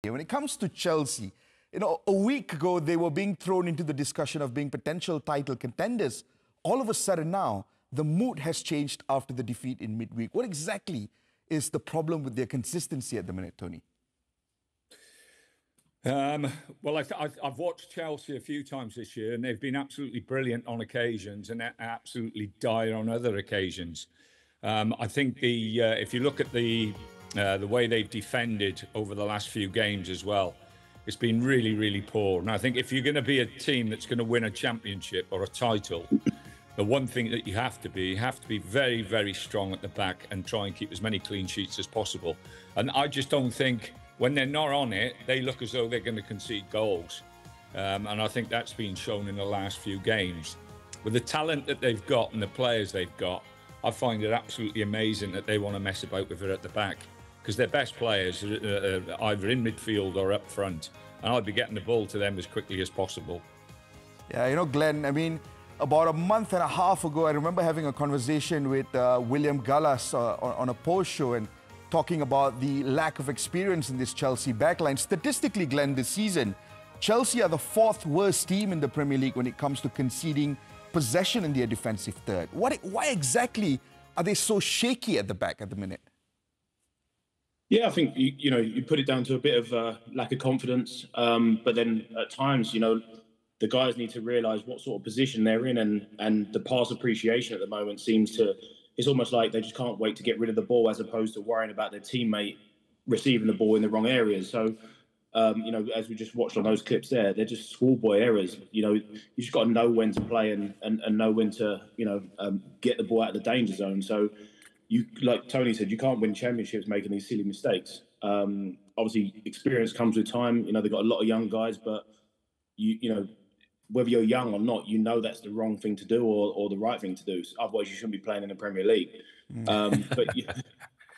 When it comes to Chelsea, a week ago they were being thrown into the discussion of being potential title contenders. All of a sudden now, the mood has changed after the defeat in midweek. What exactly is the problem with their consistency at the minute, Tony? Well, I've watched Chelsea a few times this year, and they've been absolutely brilliant on occasions and absolutely dire on other occasions. I think if you look at the way they've defended over the last few games as well, it's been really, really poor. And I think if you're going to be a team that's going to win a championship or a title, the one thing that you have to be very, very strong at the back and try and keep as many clean sheets as possible. And I just don't think when they're not on it, they look as though they're going to concede goals. And I think that's been shown in the last few games. With the talent that they've got and the players they've got, I find it absolutely amazing that they want to mess about with it at the back, because their best players are either in midfield or up front, and I'd be getting the ball to them as quickly as possible. Yeah, Glenn, I mean, about a month and a half ago, I remember having a conversation with William Gallas on a post show and talking about the lack of experience in this Chelsea backline. Statistically, Glenn, this season, Chelsea are the fourth worst team in the Premier League when it comes to conceding possession in their defensive third. Why exactly are they so shaky at the back at the minute? Yeah, I think you put it down to a bit of lack of confidence, but then at times the guys need to realise what sort of position they're in, and the pass appreciation at the moment it's almost like they just can't wait to get rid of the ball as opposed to worrying about their teammate receiving the ball in the wrong areas. So as we just watched on those clips there, they're just schoolboy errors. You just got to know when to play and know when to get the ball out of the danger zone. So like Tony said, you can't win championships making these silly mistakes. Obviously, experience comes with time. They've got a lot of young guys, but whether you're young or not, that's the wrong thing to do or the right thing to do. Otherwise, you shouldn't be playing in the Premier League. But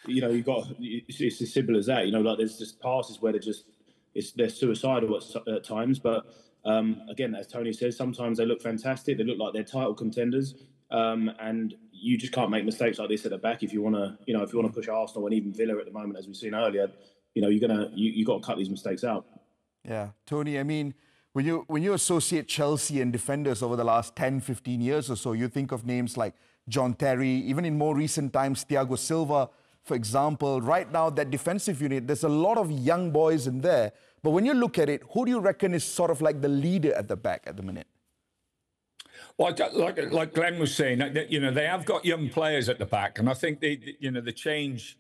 it's as simple as that. Like there's just passes where they're suicidal at times. But again, as Tony says, sometimes they look fantastic. They look like they're title contenders, and you just can't make mistakes like this at the back if you want to push Arsenal and even Villa at the moment, as we've seen earlier. You got to cut these mistakes out. Yeah, Tony. I mean, when you associate Chelsea and defenders over the last 10, 15 years or so, you think of names like John Terry, even in more recent times, Thiago Silva, for example. Right now, that defensive unit, there's a lot of young boys in there. But when you look at it, who do you reckon is sort of like the leader at the back at the minute? Well, like Glenn was saying, they have got young players at the back, and I think the changes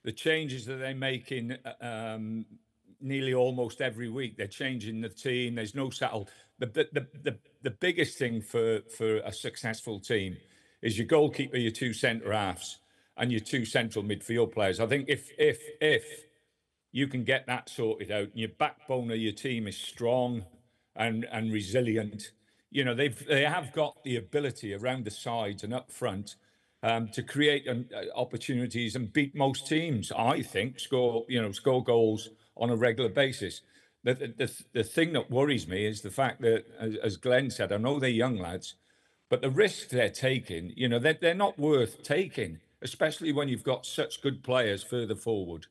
that they make in nearly almost every week, they're changing the team. There's no settle. The biggest thing for a successful team is your goalkeeper, your two centre halves, and your two central midfield players. I think if you can get that sorted out, and your backbone of your team is strong and resilient, they have got the ability around the sides and up front to create opportunities and beat most teams. I think score goals on a regular basis. The thing that worries me is the fact that, as Glenn said, I know they're young lads, but the risks they're taking, they're not worth taking, especially when you've got such good players further forward.